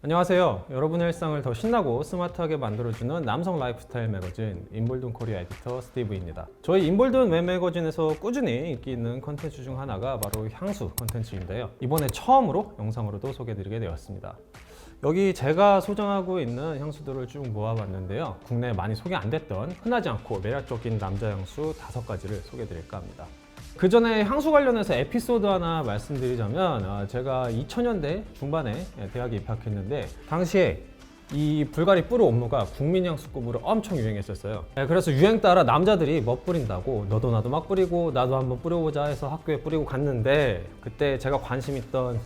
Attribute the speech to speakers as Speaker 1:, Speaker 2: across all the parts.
Speaker 1: 안녕하세요. 여러분의 일상을 더 신나고 스마트하게 만들어주는 남성 라이프스타일 매거진 인볼든 코리아 에디터 스티브입니다. 저희 인볼든 웹 매거진에서 꾸준히 인기 있는 컨텐츠 중 하나가 바로 향수 컨텐츠인데요. 이번에 처음으로 영상으로도 소개해드리게 되었습니다. 여기 제가 소장하고 있는 향수들을 쭉 모아봤는데요. 국내에 많이 소개 안 됐던 흔하지 않고 매력적인 남자 향수 5가지를 소개해드릴까 합니다. 그 전에 향수 관련해서 에피소드 하나 말씀드리자면 제가 2000년대 중반에 대학에 입학했는데 당시에 이 불가리 뿌르 옴무가 국민향수급으로 엄청 유행했었어요. 그래서 유행 따라 남자들이 뭐 뿌린다고 너도 나도 막 뿌리고 나도 한번 뿌려보자 해서 학교에 뿌리고 갔는데 그때 제가 관심 있던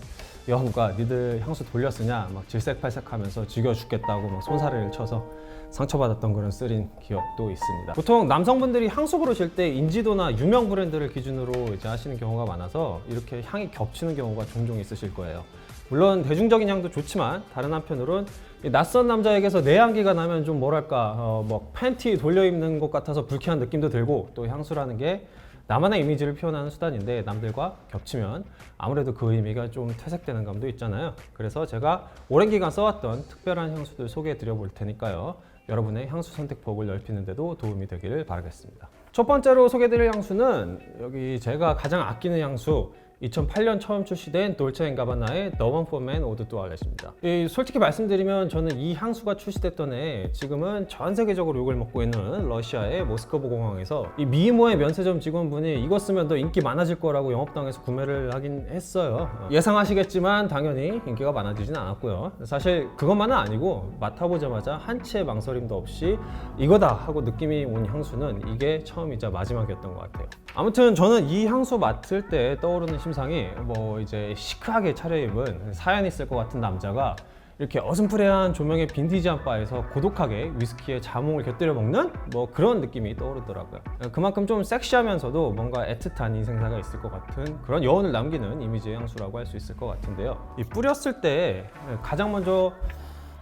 Speaker 1: 여우가 니들 향수 돌려 쓰냐 막 질색팔색하면서 죽여 죽겠다고 막 손사래를 쳐서 상처받았던 그런 쓰린 기억도 있습니다. 보통 남성분들이 향수 고르실 때 인지도나 유명 브랜드를 기준으로 이제 하시는 경우가 많아서 이렇게 향이 겹치는 경우가 종종 있으실 거예요. 물론 대중적인 향도 좋지만 다른 한편으로는 낯선 남자에게서 내 향기가 나면 좀 뭐랄까 뭐 팬티 돌려 입는 것 같아서 불쾌한 느낌도 들고 또 향수라는 게 나만의 이미지를 표현하는 수단인데 남들과 겹치면 아무래도 그 의미가 좀 퇴색되는 감도 있잖아요. 그래서 제가 오랜 기간 써왔던 특별한 향수들 소개해 드려 볼 테니까요. 여러분의 향수 선택폭을 넓히는 데도 도움이 되기를 바라겠습니다. 첫 번째로 소개해 드릴 향수는 여기 제가 가장 아끼는 향수 2008년 처음 출시된 돌체앤가바나의 The One for Men Eau de Toilet입니다. 솔직히 말씀드리면 저는 이 향수가 출시됐던 해 지금은 전 세계적으로 욕을 먹고 있는 러시아의 모스크바 공항에서 이 미모의 면세점 직원분이 이거 쓰면 더 인기 많아질 거라고 영업당에서 구매를 하긴 했어요. 예상하시겠지만 당연히 인기가 많아지진 않았고요. 사실 그것만은 아니고 맡아보자마자 한치의 망설임도 없이 이거다 하고 느낌이 온 향수는 이게 처음이자 마지막이었던 것 같아요. 아무튼 저는 이 향수 맡을 때 떠오르는 심상이 뭐 이제 시크하게 차려입은 사연 있을 것 같은 남자가 이렇게 어슴푸레한 조명의 빈티지한 바에서 고독하게 위스키에 자몽을 곁들여 먹는 뭐 그런 느낌이 떠오르더라고요. 그만큼 좀 섹시하면서도 뭔가 애틋한 인생사가 있을 것 같은 그런 여운을 남기는 이미지의 향수라고 할 수 있을 것 같은데요. 이 뿌렸을 때 가장 먼저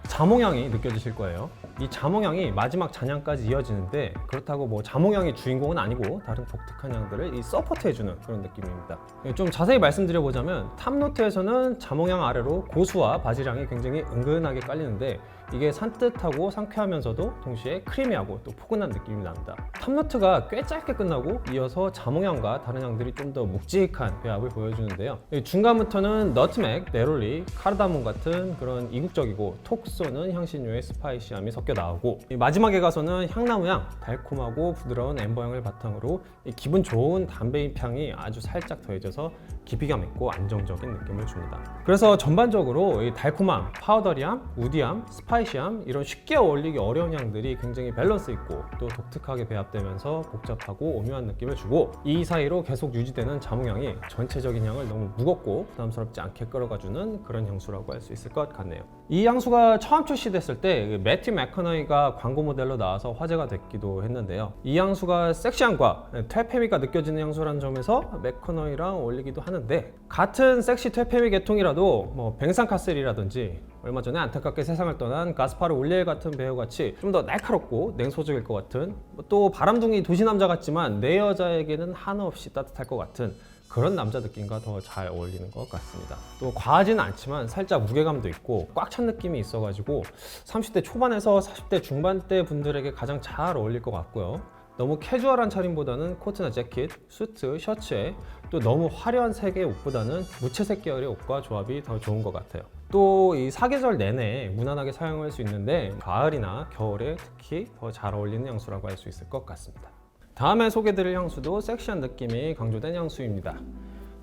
Speaker 1: 자몽향이 느껴지실 거예요. 이 자몽향이 마지막 잔향까지 이어지는데 그렇다고 뭐 자몽향이 주인공은 아니고 다른 독특한 향들을 이 서포트해주는 그런 느낌입니다. 좀 자세히 말씀드려보자면 탑노트에서는 자몽향 아래로 고수와 바질향이 굉장히 은근하게 깔리는데 이게 산뜻하고 상쾌하면서도 동시에 크리미하고 또 포근한 느낌이 납니다. 탑노트가 꽤 짧게 끝나고 이어서 자몽향과 다른 향들이 좀 더 묵직한 배합을 보여주는데요. 중간부터는 너트맥, 네롤리, 카르다몬 같은 그런 이국적이고 톡 쏘는 향신료의 스파이시함이 섞여 나오고 마지막에 가서는 향나무향, 달콤하고 부드러운 엠버향을 바탕으로 기분 좋은 담배잎 향이 아주 살짝 더해져서 깊이감 있고 안정적인 느낌을 줍니다. 그래서 전반적으로 이 달콤함, 파우더리함, 우디함, 스파이시함 이런 쉽게 어울리기 어려운 향들이 굉장히 밸런스 있고 또 독특하게 배합되면서 복잡하고 오묘한 느낌을 주고 이 사이로 계속 유지되는 자몽향이 전체적인 향을 너무 무겁고 부담스럽지 않게 끌어가주는 그런 향수라고 할 수 있을 것 같네요. 이 향수가 처음 출시됐을 때 매튜 맥커너이가 광고 모델로 나와서 화제가 됐기도 했는데요. 이 향수가 섹시함과 퇴폐미가 느껴지는 향수라는 점에서 맥커너이랑 어울리기도 하는데 같은 섹시 퇴폐미 계통이라도 뭐 뱅상카셀이라든지 얼마 전에 안타깝게 세상을 떠난 가스파르 울리엘 같은 배우같이 좀 더 날카롭고 냉소적일 것 같은 또 바람둥이 도시남자 같지만 내 여자에게는 한없이 따뜻할 것 같은 그런 남자 느낌과 더 잘 어울리는 것 같습니다. 또 과하지는 않지만 살짝 무게감도 있고 꽉 찬 느낌이 있어가지고 30대 초반에서 40대 중반대 분들에게 가장 잘 어울릴 것 같고요. 너무 캐주얼한 차림보다는 코트나 재킷, 수트, 셔츠에 또 너무 화려한 색의 옷보다는 무채색 계열의 옷과 조합이 더 좋은 것 같아요. 또 이 사계절 내내 무난하게 사용할 수 있는데 가을이나 겨울에 특히 더 잘 어울리는 향수라고 할 수 있을 것 같습니다. 다음에 소개드릴 향수도 섹시한 느낌이 강조된 향수입니다.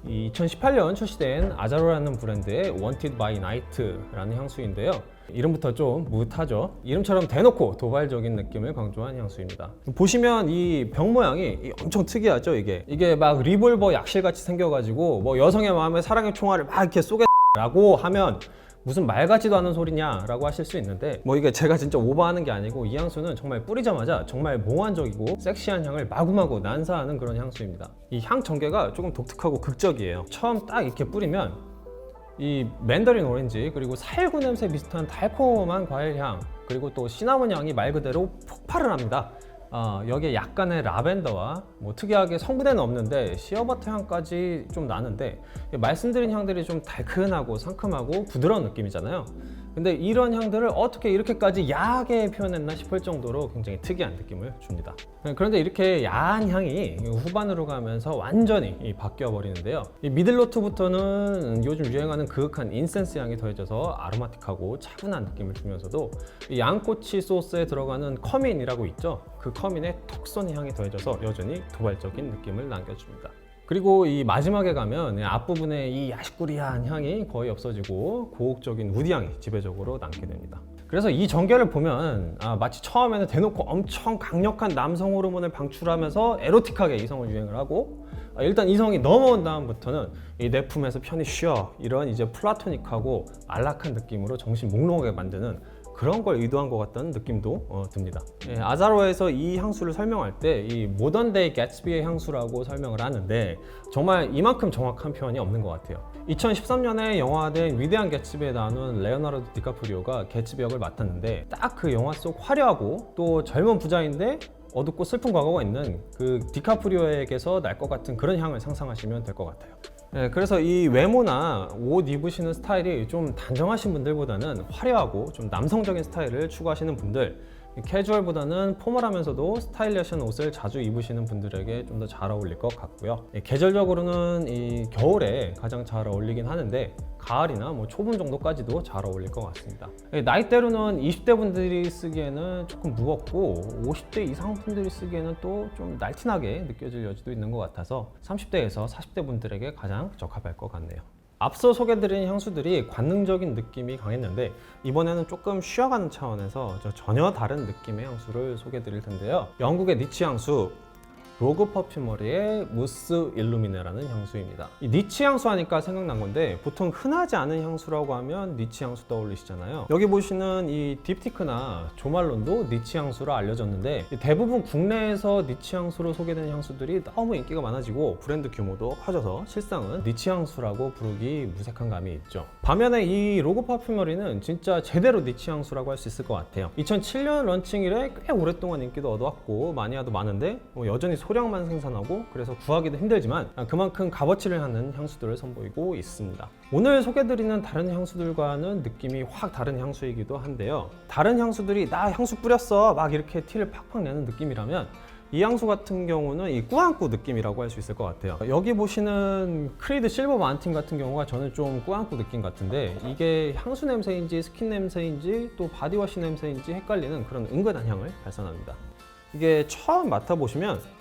Speaker 1: 2018년 출시된 아자로라는 브랜드의 Wanted by Night라는 향수인데요. 이름부터 좀 무트하죠. 이름처럼 대놓고 도발적인 느낌을 강조한 향수입니다. 보시면 이 병 모양이 엄청 특이하죠. 이게 막 리볼버 약실같이 생겨가지고 뭐 여성의 마음에 사랑의 총알을 막 이렇게 쏘겠라고 하면 무슨 말 같지도 않은 소리냐 라고 하실 수 있는데 뭐 이게 제가 진짜 오버하는 게 아니고 이 향수는 정말 뿌리자마자 정말 몽환적이고 섹시한 향을 마구마구 난사하는 그런 향수입니다. 이 향 전개가 조금 독특하고 극적이에요. 처음 딱 이렇게 뿌리면 이 맨더린 오렌지 그리고 살구 냄새 비슷한 달콤한 과일 향 그리고 또 시나몬 향이 말 그대로 폭발을 합니다. 여기에 약간의 라벤더와 뭐 특이하게 성분에는 없는데 시어버터 향까지 좀 나는데 말씀드린 향들이 좀 달큰하고 상큼하고 부드러운 느낌이잖아요. 근데 이런 향들을 어떻게 이렇게까지 야하게 표현했나 싶을 정도로 굉장히 특이한 느낌을 줍니다. 그런데 이렇게 야한 향이 후반으로 가면서 완전히 바뀌어 버리는데요. 이 미들노트부터는 요즘 유행하는 그윽한 인센스 향이 더해져서 아로마틱하고 차분한 느낌을 주면서도 이 양꼬치 소스에 들어가는 커민이라고 있죠. 그 커민의 톡 쏘는 향이 더해져서 여전히 도발적인 느낌을 남겨줍니다. 그리고 이 마지막에 가면 앞부분에 이 야식꾸리한 향이 거의 없어지고 고혹적인 우디 향이 지배적으로 남게 됩니다. 그래서 이 전개를 보면 마치 처음에는 대놓고 엄청 강력한 남성 호르몬을 방출하면서 에로틱하게 이성을 유행을 하고 일단 이성이 넘어온 다음부터는 이 내 품에서 편히 쉬어 이런 이제 플라토닉하고 안락한 느낌으로 정신 몽롱하게 만드는 그런 걸 의도한 것 같다는 느낌도 듭니다. 아자로에서 이 향수를 설명할 때 이 모던데이 개츠비의 향수라고 설명을 하는데 정말 이만큼 정확한 표현이 없는 것 같아요. 2013년에 영화된 위대한 개츠비에 나오는 레오나르도 디카프리오가 개츠비 역을 맡았는데 딱 그 영화 속 화려하고 또 젊은 부자인데 어둡고 슬픈 과거가 있는 그 디카프리오에게서 날 것 같은 그런 향을 상상하시면 될 것 같아요. 그래서 이 외모나 옷 입으시는 스타일이 좀 단정하신 분들보다는 화려하고 좀 남성적인 스타일을 추구하시는 분들, 캐주얼보다는 포멀하면서도 스타일리시한 옷을 자주 입으시는 분들에게 좀 더 잘 어울릴 것 같고요. 계절적으로는 이 겨울에 가장 잘 어울리긴 하는데 가을이나 뭐 초봄 정도까지도 잘 어울릴 것 같습니다. 나이대로는 20대 분들이 쓰기에는 조금 무겁고 50대 이상 분들이 쓰기에는 또 좀 날씬하게 느껴질 여지도 있는 것 같아서 30대에서 40대 분들에게 가장 적합할 것 같네요. 앞서 소개드린 향수들이 관능적인 느낌이 강했는데 이번에는 조금 쉬어가는 차원에서 전혀 다른 느낌의 향수를 소개드릴 텐데요. 영국의 니치 향수 로그 퍼퓸머리의 무스 일루미네라는 향수입니다. 이 니치 향수 하니까 생각난 건데 보통 흔하지 않은 향수라고 하면 니치 향수 떠올리시잖아요. 여기 보시는 이 딥티크나 조말론도 니치 향수로 알려졌는데 대부분 국내에서 니치 향수로 소개된 향수들이 너무 인기가 많아지고 브랜드 규모도 커져서 실상은 니치 향수라고 부르기 무색한 감이 있죠. 반면에 이 로그 퍼퓸머리는 진짜 제대로 니치 향수라고 할 수 있을 것 같아요. 2007년 런칭 이래 꽤 오랫동안 인기도 얻어왔고 마니아도 많은데 여전히 소량만 생산하고 그래서 구하기도 힘들지만 그만큼 값어치를 하는 향수들을 선보이고 있습니다. 오늘 소개드리는 다른 향수들과는 느낌이 확 다른 향수이기도 한데요. 다른 향수들이 나 향수 뿌렸어 막 이렇게 티를 팍팍 내는 느낌이라면 이 향수 같은 경우는 이 꾸안꾸 느낌이라고 할 수 있을 것 같아요. 여기 보시는 크리드 실버 마운틴 같은 경우가 저는 좀 꾸안꾸 느낌 같은데 이게 향수 냄새인지 스킨 냄새인지 또 바디워시 냄새인지 헷갈리는 그런 은근한 향을 발산합니다. 이게 처음 맡아보시면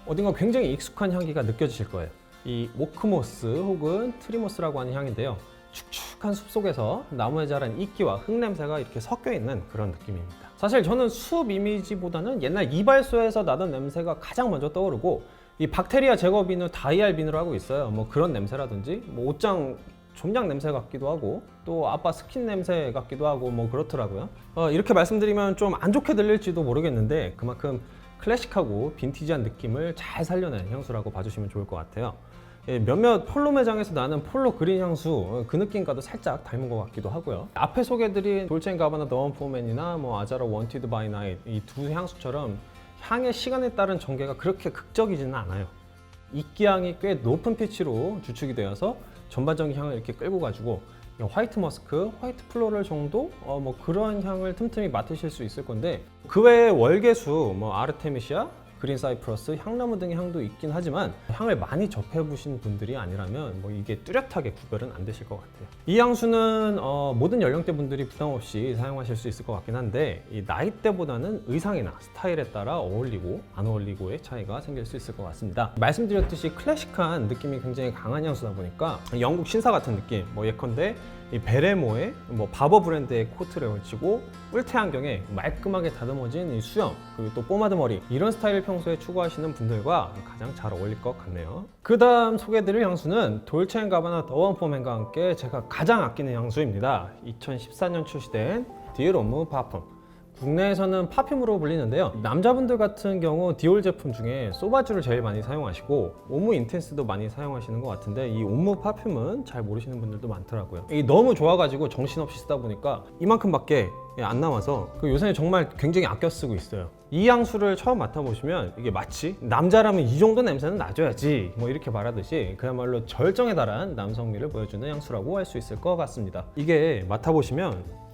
Speaker 1: 어딘가 굉장히 익숙한 향기가 느껴지실 거예요. 이 오크모스 혹은 트리모스라고 하는 향인데요. 축축한 숲속에서 나무에 자란 이끼와 흙냄새가 이렇게 섞여 있는 그런 느낌입니다. 사실 저는 숲 이미지보다는 옛날 이발소에서 나던 냄새가 가장 먼저 떠오르고 이 박테리아 제거 비누 다이알 비누를 하고 있어요. 뭐 그런 냄새라든지 뭐 옷장 좀약 냄새 같기도 하고 또 아빠 스킨 냄새 같기도 하고 뭐 그렇더라고요. 이렇게 말씀드리면 좀 안 좋게 들릴지도 모르겠는데 그만큼 클래식하고 빈티지한 느낌을 잘 살려낸 향수라고 봐주시면 좋을 것 같아요. 몇몇 폴로 매장에서 나는 폴로 그린 향수 그 느낌과도 살짝 닮은 것 같기도 하고요. 앞에 소개드린 돌체 앤 가바나 더 원포맨이나 뭐 아자로 원티드 바이 나잇 이 두 향수처럼 향의 시간에 따른 전개가 그렇게 극적이지는 않아요. 이끼향이 꽤 높은 피치로 주축이 되어서 전반적인 향을 이렇게 끌고 가지고 화이트 머스크, 화이트 플로럴 정도 뭐 그런 향을 틈틈이 맡으실 수 있을 건데 그 외에 월계수, 뭐 아르테미시아, 그린 사이프러스, 향나무 등의 향도 있긴 하지만 향을 많이 접해보신 분들이 아니라면 뭐 이게 뚜렷하게 구별은 안 되실 것 같아요. 이 향수는 모든 연령대 분들이 부담 없이 사용하실 수 있을 것 같긴 한데 이 나이대보다는 의상이나 스타일에 따라 어울리고 안 어울리고의 차이가 생길 수 있을 것 같습니다. 말씀드렸듯이 클래식한 느낌이 굉장히 강한 향수다 보니까 영국 신사 같은 느낌, 뭐 예컨대 이 베레모의 뭐 바버 브랜드의 코트를 걸치고 뿔테 안경에 말끔하게 다듬어진 이 수염 그리고 또 포마드 머리 이런 스타일을 평소에 추구하시는 분들과 가장 잘 어울릴 것 같네요. 그 다음 소개해드릴 향수는 돌체 앤 가바나 더 원포맨과 함께 제가 가장 아끼는 향수입니다. 2014년 출시된 디르 옴무 파품 국내에서는 파듐으로 불리는데요. 남자분들 같은 경우 디올 제품 중에 소바주를 제일 많이 사용하시고 옴무 인텐스도 많이 사용하시는 것 같은데, 이 옴무 파듐은 잘 모르시는 분들도 많더라고요. 이게 너무 좋아가지고 정신없이 쓰다 보니까 이만큼밖에 안 남아서 요새는 정말 굉장히 아껴 쓰고 있어요. 이 향수를 처음 맡아보시면 이게 마치 남자라면 이 정도 냄새는 나줘야지 뭐 이렇게 말하듯이 그야말로 절정에 달한 남성미를 보여주는 향수라고 할 수 있을 것 같습니다. 이게 맡아보시면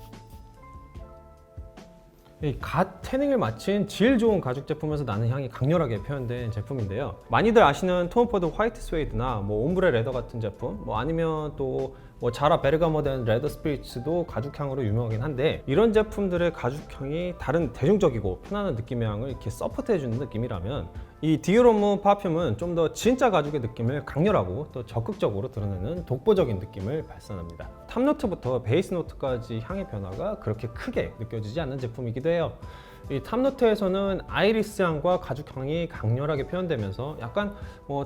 Speaker 1: 갓 태닝을 마친 질 좋은 가죽 제품에서 나는 향이 강렬하게 표현된 제품인데요. 많이들 아시는 톰 포드 화이트 스웨이드나 뭐 옴브레 레더 같은 제품, 뭐 아니면 또 뭐 자라 베르가모 된 레더 스피리츠도 가죽향으로 유명하긴 한데, 이런 제품들의 가죽향이 다른 대중적이고 편안한 느낌의 향을 이렇게 서포트해주는 느낌이라면, 이 디올 옴무 파듐은 좀 더 진짜 가죽의 느낌을 강렬하고 또 적극적으로 드러내는 독보적인 느낌을 발산합니다. 탑노트부터 베이스 노트까지 향의 변화가 그렇게 크게 느껴지지 않는 제품이기도 해요. 이 탑노트에서는 아이리스 향과 가죽 향이 강렬하게 표현되면서 약간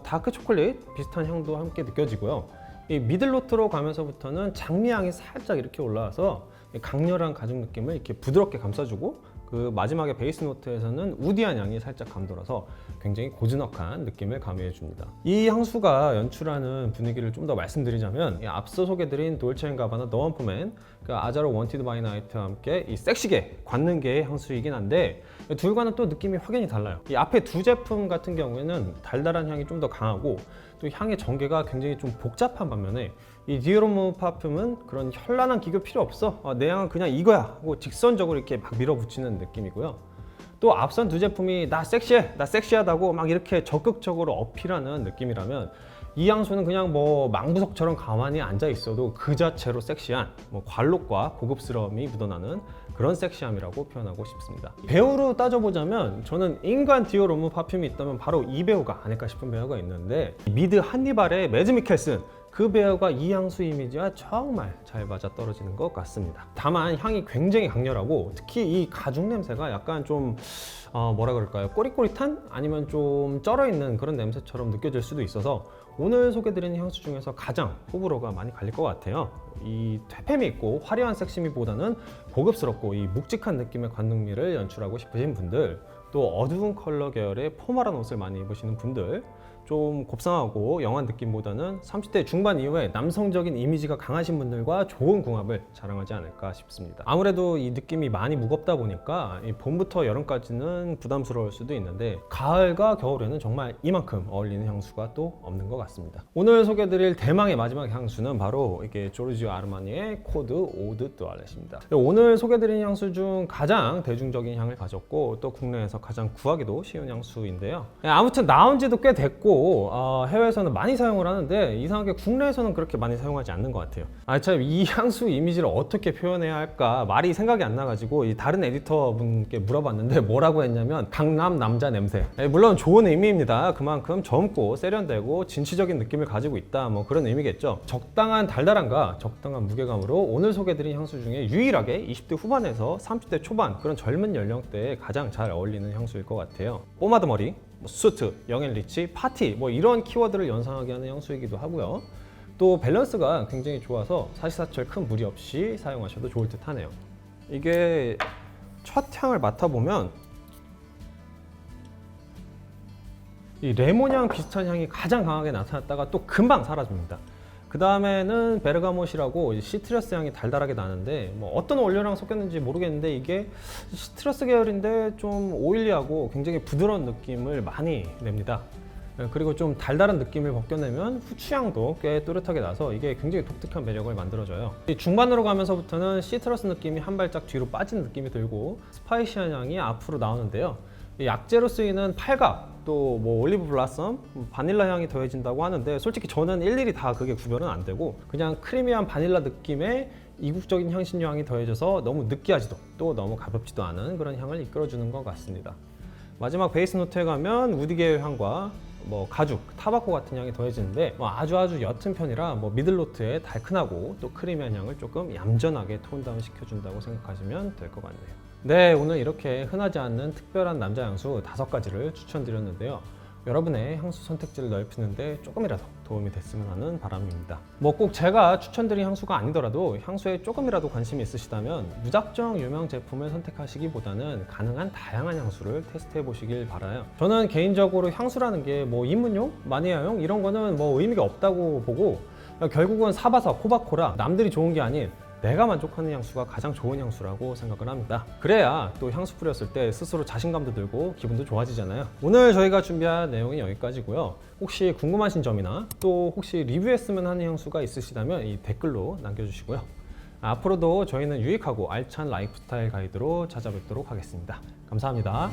Speaker 1: 다크 초콜릿 비슷한 향도 함께 느껴지고요. 이 미들 노트로 가면서부터는 장미 향이 살짝 이렇게 올라와서 강렬한 가죽 느낌을 이렇게 부드럽게 감싸주고, 그 마지막에 베이스 노트에서는 우디한 향이 살짝 감돌아서 굉장히 고즈넉한 느낌을 가미해 줍니다. 이 향수가 연출하는 분위기를 좀 더 말씀드리자면, 앞서 소개드린 돌체 앤 가바나 더 원프맨, 그 아자로 원티드 바이 나이트와 함께 이 섹시계, 관능계의 향수이긴 한데, 둘과는 또 느낌이 확연히 달라요. 이 앞에 두 제품 같은 경우에는 달달한 향이 좀 더 강하고 또 향의 전개가 굉장히 좀 복잡한 반면에, 이 디올 옴무 파듐은 그런 현란한 기교 필요 없어, 내 향은 그냥 이거야 하고 직선적으로 이렇게 막 밀어붙이는 느낌이고요. 또 앞선 두 제품이 나 섹시해, 나 섹시하다고 막 이렇게 적극적으로 어필하는 느낌이라면, 이 향수는 그냥 뭐 망부석처럼 가만히 앉아 있어도 그 자체로 섹시한 관록과 고급스러움이 묻어나는 그런 섹시함이라고 표현하고 싶습니다. 배우로 따져보자면 저는 인간 디올 옴무 파듐이 있다면 바로 이 배우가 아닐까 싶은 배우가 있는데, 미드 한니발의 매즈 미켈슨, 그 배우가 이 향수 이미지와 정말 잘 맞아떨어지는 것 같습니다. 다만 향이 굉장히 강렬하고, 특히 이 가죽 냄새가 약간 좀 뭐라 그럴까요? 꼬릿꼬릿한? 아니면 좀 쩔어있는 그런 냄새처럼 느껴질 수도 있어서 오늘 소개드리는 향수 중에서 가장 호불호가 많이 갈릴 것 같아요. 이 퇴폐미 있고 화려한 섹시미보다는 고급스럽고 이 묵직한 느낌의 관능미를 연출하고 싶으신 분들, 또 어두운 컬러 계열의 포멀한 옷을 많이 입으시는 분들, 좀 곱상하고 영한 느낌보다는 30대 중반 이후에 남성적인 이미지가 강하신 분들과 좋은 궁합을 자랑하지 않을까 싶습니다. 아무래도 이 느낌이 많이 무겁다 보니까 이 봄부터 여름까지는 부담스러울 수도 있는데, 가을과 겨울에는 정말 이만큼 어울리는 향수가 또 없는 것 같습니다. 오늘 소개드릴 대망의 마지막 향수는 바로 이게 조르지오 아르마니의 코드 오드 뚜알렛입니다. 오늘 소개드린 향수 중 가장 대중적인 향을 가졌고 또 국내에서 가장 구하기도 쉬운 향수인데요. 아무튼 나온 지도 꽤 됐고 해외에서는 많이 사용을 하는데, 이상하게 국내에서는 그렇게 많이 사용하지 않는 것 같아요. 참 이 향수 이미지를 어떻게 표현해야 할까 말이 생각이 안 나가지고 이 다른 에디터 분께 물어봤는데 뭐라고 했냐면 강남 남자 냄새. 물론 좋은 의미입니다. 그만큼 젊고 세련되고 진취적인 느낌을 가지고 있다, 뭐 그런 의미겠죠. 적당한 달달함과 적당한 무게감으로 오늘 소개드린 향수 중에 유일하게 20대 후반에서 30대 초반 그런 젊은 연령대에 가장 잘 어울리는 향수일 것 같아요. 포마드 머리, 수트, 영앤리치, 파티 뭐 이런 키워드를 연상하게 하는 향수이기도 하고요. 또 밸런스가 굉장히 좋아서 사시사철 큰 무리 없이 사용하셔도 좋을 듯 하네요. 이게 첫 향을 맡아보면 이 레몬향 비슷한 향이 가장 강하게 나타났다가 또 금방 사라집니다. 그 다음에는 베르가못이라고 시트러스 향이 달달하게 나는데, 뭐 어떤 원료랑 섞였는지 모르겠는데 이게 시트러스 계열인데 좀 오일리하고 굉장히 부드러운 느낌을 많이 냅니다. 그리고 좀 달달한 느낌을 벗겨내면 후추향도 꽤 또렷하게 나서 이게 굉장히 독특한 매력을 만들어줘요. 중반으로 가면서부터는 시트러스 느낌이 한 발짝 뒤로 빠진 느낌이 들고 스파이시한 향이 앞으로 나오는데요. 약재로 쓰이는 팔각, 또 뭐 올리브 블라썸, 바닐라 향이 더해진다고 하는데, 솔직히 저는 일일이 다 그게 구별은 안 되고 그냥 크리미한 바닐라 느낌의 이국적인 향신료 향이 더해져서 너무 느끼하지도 또 너무 가볍지도 않은 그런 향을 이끌어주는 것 같습니다. 마지막 베이스 노트에 가면 우디 계열 향과 뭐 가죽, 타바코 같은 향이 더해지는데 아주 옅은 편이라 미들 노트의 달큰하고 또 크리미한 향을 조금 얌전하게 톤 다운 시켜준다고 생각하시면 될 것 같네요. 네, 오늘 이렇게 흔하지 않는 특별한 남자 향수 5가지를 추천드렸는데요. 여러분의 향수 선택지를 넓히는데 조금이라도 도움이 됐으면 하는 바람입니다. 뭐 꼭 제가 추천드린 향수가 아니더라도 향수에 조금이라도 관심이 있으시다면 무작정 유명 제품을 선택하시기보다는 가능한 다양한 향수를 테스트해 보시길 바라요. 저는 개인적으로 향수라는 게 뭐 입문용, 마니아용 이런 거는 뭐 의미가 없다고 보고 결국은 사바사, 코바코라 남들이 좋은 게 아닌 내가 만족하는 향수가 가장 좋은 향수라고 생각을 합니다. 그래야 또 향수 뿌렸을 때 스스로 자신감도 들고 기분도 좋아지잖아요. 오늘 저희가 준비한 내용이 여기까지고요. 혹시 궁금하신 점이나 또 혹시 리뷰했으면 하는 향수가 있으시다면 이 댓글로 남겨주시고요. 앞으로도 저희는 유익하고 알찬 라이프스타일 가이드로 찾아뵙도록 하겠습니다. 감사합니다.